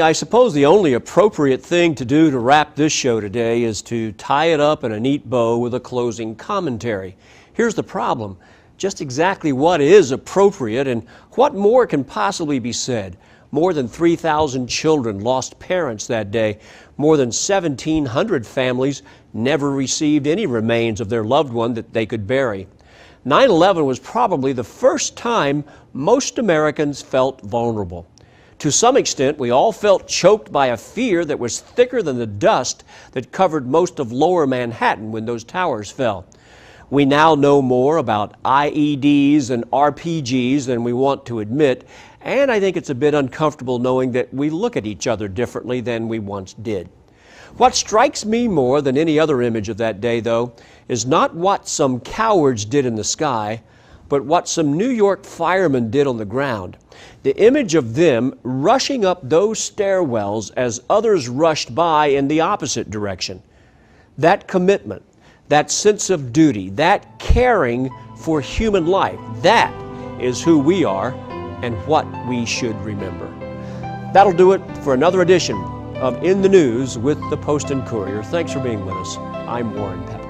I suppose the only appropriate thing to do to wrap this show today is to tie it up in a neat bow with a closing commentary. Here's the problem. Just exactly what is appropriate and what more can possibly be said? More than 3,000 children lost parents that day. More than 1,700 families never received any remains of their loved one that they could bury. 9/11 was probably the first time most Americans felt vulnerable. To some extent, we all felt choked by a fear that was thicker than the dust that covered most of lower Manhattan when those towers fell. We now know more about IEDs and RPGs than we want to admit, and I think it's a bit uncomfortable knowing that we look at each other differently than we once did. What strikes me more than any other image of that day, though, is not what some cowards did in the sky, but what some New York firemen did on the ground. The image of them rushing up those stairwells as others rushed by in the opposite direction. That commitment, that sense of duty, that caring for human life, that is who we are and what we should remember. That'll do it for another edition of In the News with the Post and Courier. Thanks for being with us. I'm Warren Peper.